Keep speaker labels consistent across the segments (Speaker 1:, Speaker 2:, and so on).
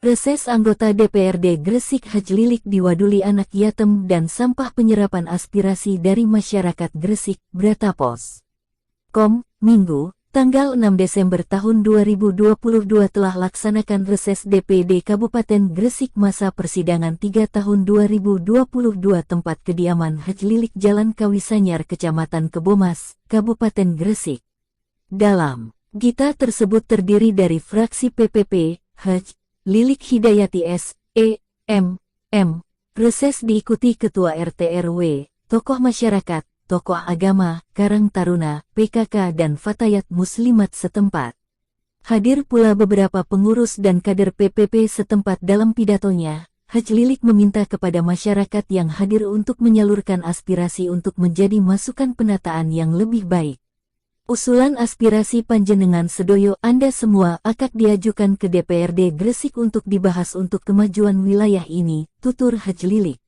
Speaker 1: Reses anggota DPRD Gresik Haj Lilik diwaduli anak yatim dan sampah penyerapan aspirasi dari masyarakat Gresik, Bratapos. Minggu, tanggal 6 Desember tahun 2022 telah laksanakan reses DPD Kabupaten Gresik masa persidangan 3 tahun 2022 tempat kediaman Haj Lilik Jalan Kawisanyar Kecamatan Kebomas, Kabupaten Gresik. Dalam gita tersebut terdiri dari fraksi PPP, Haj Lilik Hidayati S.E.M. Reses diikuti Ketua RT RW, tokoh masyarakat, tokoh agama, Karang Taruna, PKK dan Fatayat Muslimat setempat. Hadir pula beberapa pengurus dan kader PPP setempat. Dalam pidatonya, Haj Lilik meminta kepada masyarakat yang hadir untuk menyalurkan aspirasi untuk menjadi masukan penataan yang lebih baik. Usulan aspirasi panjenengan sedoyo Anda semua akad diajukan ke DPRD Gresik untuk dibahas untuk kemajuan wilayah ini, tutur Haj Lilik.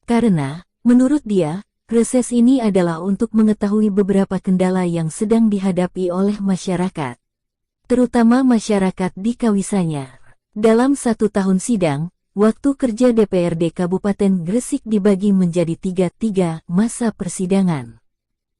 Speaker 1: Karena, menurut dia, reses ini adalah untuk mengetahui beberapa kendala yang sedang dihadapi oleh masyarakat, terutama masyarakat di Kawisanyar. Dalam 1 tahun sidang, waktu kerja DPRD Kabupaten Gresik dibagi menjadi 3 masa persidangan,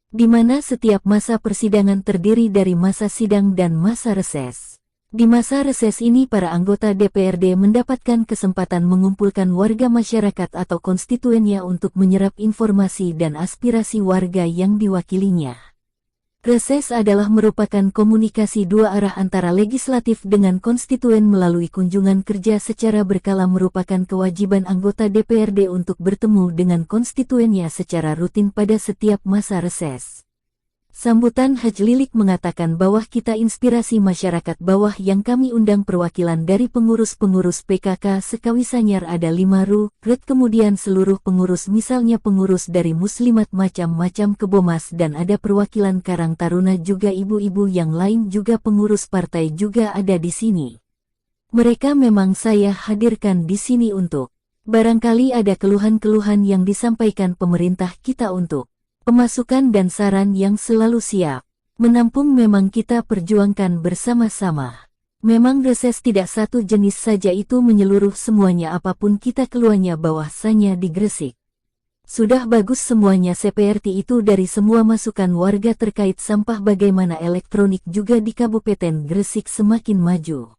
Speaker 1: di mana setiap masa persidangan terdiri dari masa sidang dan masa reses. Di masa reses ini para anggota DPRD mendapatkan kesempatan mengumpulkan warga masyarakat atau konstituennya untuk menyerap informasi dan aspirasi warga yang diwakilinya. Reses adalah merupakan komunikasi dua arah antara legislatif dengan konstituen melalui kunjungan kerja secara berkala, merupakan kewajiban anggota DPRD untuk bertemu dengan konstituennya secara rutin pada setiap masa reses. Sambutan Haj Lilik mengatakan bahwa kita inspirasi masyarakat bawah yang kami undang perwakilan dari pengurus-pengurus PKK sekawisanyar ada 5 RT, kemudian seluruh pengurus misalnya pengurus dari Muslimat macam-macam Kebomas dan ada perwakilan Karang Taruna juga ibu-ibu yang lain juga pengurus partai juga ada di sini. Mereka memang saya hadirkan di sini untuk barangkali ada keluhan-keluhan yang disampaikan pemerintah kita untuk pemasukan dan saran yang selalu siap menampung, memang kita perjuangkan bersama-sama. Memang reses tidak satu jenis saja, itu menyeluruh semuanya, apapun kita keluarnya bahwasanya di Gresik sudah bagus semuanya seperti itu, dari semua masukan warga terkait sampah bagaimana elektronik juga di Kabupaten Gresik semakin maju.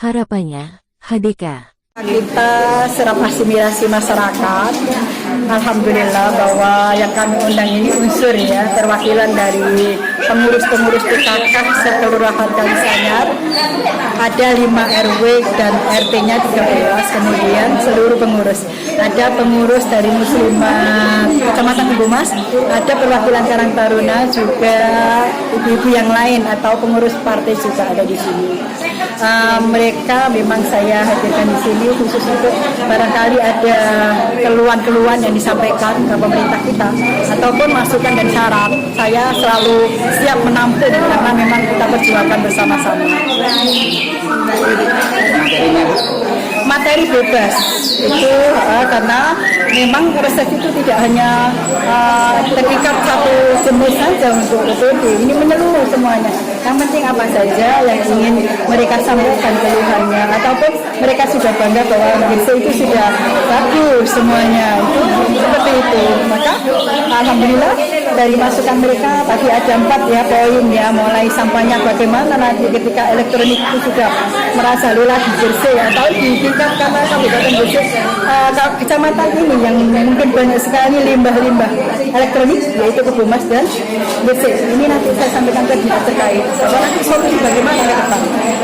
Speaker 1: Harapannya, HDK
Speaker 2: kita serap aspirasi masyarakat. Alhamdulillah bahwa yang kami undang ini unsur ya, perwakilan dari pengurus-pengurus PKK sekelurahan Kawisanyar. Ada 5 RW dan RT-nya 13, kemudian seluruh pengurus. Ada pengurus dari Muslimat Kecamatan Kebomas, ada perwakilan Karang Taruna, juga ibu-ibu yang lain atau pengurus partai juga ada di sini. Mereka memang saya hadirkan di sini khusus untuk barangkali ada keluhan-keluhan yang disampaikan ke pemerintah kita ataupun masukan dan saran. Saya selalu siap menampung karena memang kita perjuangkan bersama-sama. Materi bebas itu karena memang reses itu tidak hanya terikat satu jenis saja untuk DPD, ini menyeluruh semuanya. Yang penting apa saja yang ingin mereka sampaikan keluhannya ataupun mereka sudah bangga bahwa desa itu sudah bagus semuanya, itu seperti itu. Maka alhamdulillah dari masukan mereka tadi ada 4 ya poin ya, mulai sampahnya bagaimana nanti ketika elektronik itu sudah merasa lelah di Gresik atau di tingkat karena Kabupaten Gresik kecamatan ini yang mungkin banyak sekali limbah-limbah elektronik yaitu Kebomas dan Gresik. Ini nanti saya sampaikan ke dinas terkait. Nanti solusi bagaimana ke depan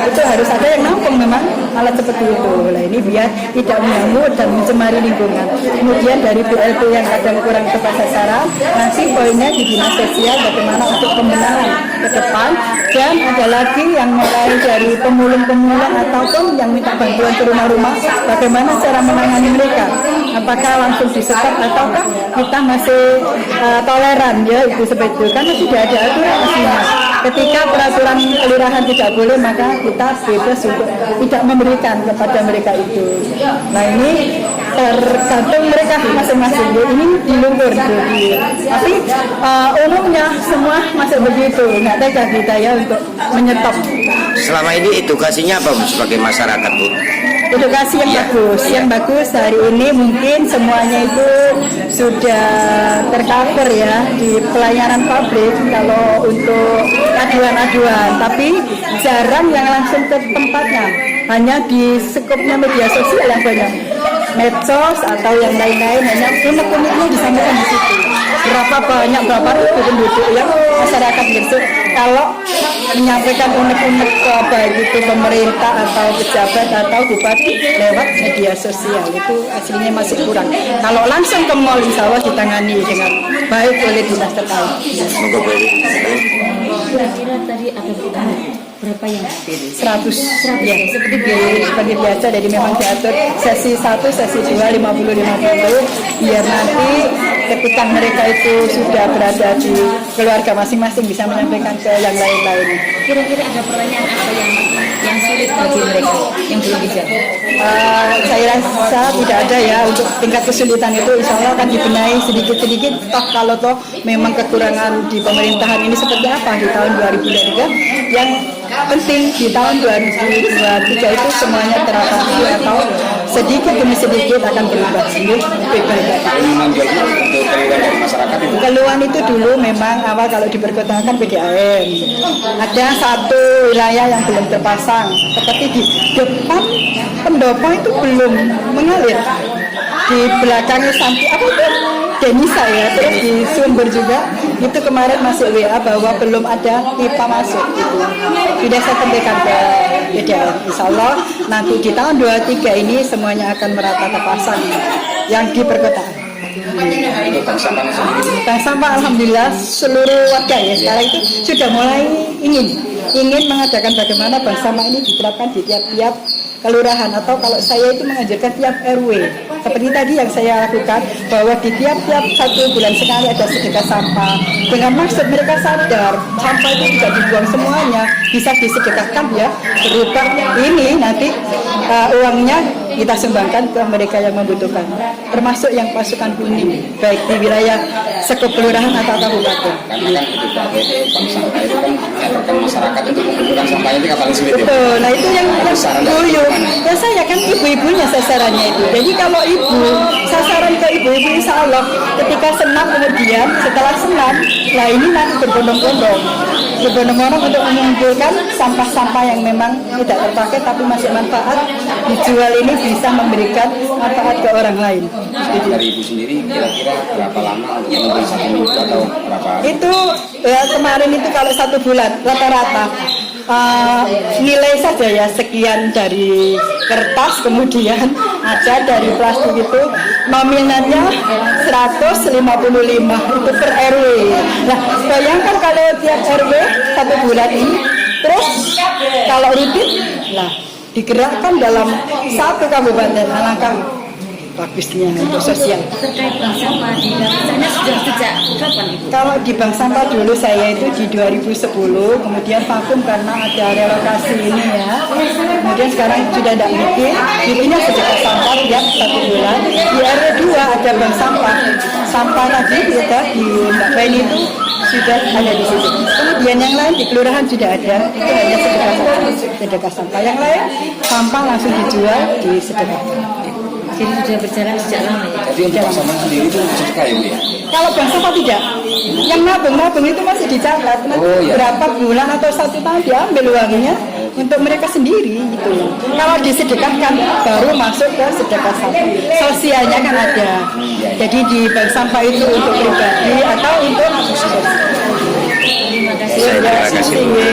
Speaker 2: itu harus ada yang nampung memang. alat seperti itu. Nah ini biar tidak mengganggu dan mencemari lingkungan. Kemudian dari BLT yang kadang kurang tepat sasaran, nanti poinnya di dinas sosial bagaimana untuk pembenahan ke depan. Dan ada lagi yang mulai dari pemulung-pemulung ataupun yang minta bantuan ke rumah-rumah, bagaimana cara menangani mereka. Apakah langsung disekap ataukah kita masih toleran ya itu seperti itu. Karena tidak ada aturan aslinya. Ketika peraturan kelurahan tidak boleh, maka kita bebas untuk tidak memberikan kepada mereka itu. Nah ini tergantung mereka masing-masing. Ini dilungkur jadi. Tapi umumnya semua masih begitu. Nggak tega kita ya untuk menyetop.
Speaker 3: Selama ini edukasinya apa Bu, sebagai masyarakat Bu?
Speaker 2: Edukasi yang bagus, yang bagus hari ini mungkin semuanya itu sudah tercover ya di pelayanan publik kalau untuk aduan-aduan, tapi jarang yang langsung ke tempatnya, hanya di sekupnya media sosial yang banyak, medsos atau yang lain-lain, hanya unek-uneknya disampaikan di situ. Berapa ribu penduduk yang masyarakat Gresik kalau menyampaikan unek-unek ke baik itu pemerintah atau pejabat atau bupati lewat media sosial itu aslinya masih kurang. Kalau langsung ke mall insya Allah ditangani dengan baik oleh dinas terkait.
Speaker 1: Kira-kira tadi ada berapa yang hadir?
Speaker 2: 100 ya, seperti biasa. Jadi memang diatur sesi 1, sesi 2, 50-50 biar nanti ketika mereka itu sudah berada di keluarga masing-masing bisa menyampaikan ke yang lain-lain.
Speaker 1: Kira-kira ada pertanyaan apa yang sulit bagi mereka yang belum bisa?
Speaker 2: Saya rasa tidak ada ya untuk tingkat kesulitan itu insya Allah akan dibenahi sedikit-sedikit. Toh kalau toh memang kekurangan di pemerintahan ini seperti apa di tahun 2023 yang penting di tahun 2023 itu semuanya teratasi atau sedikit demi sedikit akan berubah sendiri lebih baik. Keluhan itu dulu memang awal kalau di perkotaan PDAM ada satu wilayah yang belum terpasang seperti di depan pendopo itu belum mengalir, di belakangnya sampai apa itu Denisa ya, terus di Sumber juga itu kemarin masuk WA bahwa belum ada pipa masuk gitu. Sudah saya sampaikan ke PDAM, insya Allah nanti di tahun 23 ini semuanya akan merata terpasang yang di perkotaan. Bank sampah alhamdulillah seluruh warga ya sekarang itu sudah mulai ingin mengadakan bagaimana bank sampah ini diterapkan di tiap-tiap kelurahan atau kalau saya itu mengajarkan tiap RW seperti tadi yang saya lakukan bahwa di tiap-tiap 1 bulan sekali ada sedekah sampah dengan maksud mereka sadar sampah itu tidak dibuang semuanya, bisa disedekahkan ya berupa ini nanti uangnya kita sumbangkan ke mereka yang membutuhkan termasuk yang pasukan kuning baik di wilayah sekup kelurahan atau kabupaten.
Speaker 4: Karena kan itu bank sampah itu kan menyadarkan masyarakat untuk mengumpulkan sampah itu kan paling sulit.
Speaker 2: Betul, nah itu yang dulu ya saya kan ibu-ibunya sasarannya itu. Jadi kalau ibu sasaran ke ibu-ibu insya Allah ketika senam kemudian setelah senam, nah ini nanti berbondong-bondong untuk mengumpulkan sampah-sampah yang memang tidak terpakai tapi masih manfaat dijual ini bisa memberikan manfaat ke orang lain.
Speaker 4: Dari ibu sendiri kira-kira berapa lama untuk mengumpulkan 1 minggu atau berapa?
Speaker 2: Itu ya, kemarin itu kalau 1 bulan rata-rata nilai saja ya sekian dari kertas kemudian ada dari plastik itu nominalnya 155 itu per RW. Nah bayangkan kalau tiap RW 1 bulan ini terus kalau rutin lah digerakkan dalam 1 kabupaten, alangkah bagusnya untuk sosial.
Speaker 1: Terkait bank sampah di sana sudah sejak kapan Ibu?
Speaker 2: Kalau di bank sampah dulu saya itu di 2010, kemudian vakum karena ada relokasi ini ya. Kemudian sekarang sudah tidak mungkin, bikinnya sedekah sampah tiap 1 bulan. Di RW 2 ada bank sampah. Sampah tadi kita di Mbak Beni itu sudah ada di situ. Kemudian yang lain di kelurahan sudah ada, itu hanya sedekah sampah. Yang lain sampah langsung dijual di sedekah.
Speaker 1: Jadi sudah berjalan sejak lama ya?
Speaker 4: Jadi untuk bank sampah sendiri itu sedekah ya Bu ya?
Speaker 2: Kalau bank sampah tidak, yang nabung itu masih dicatat. Berapa bulan atau 1 tahun diambil uangnya untuk mereka sendiri gitu. Kalau disedekahkan baru masuk ke sedekah sampah. Sosialnya kan ada. Jadi di bank sampah itu untuk pribadi atau untuk
Speaker 1: Terima kasih.
Speaker 2: Terima kasih.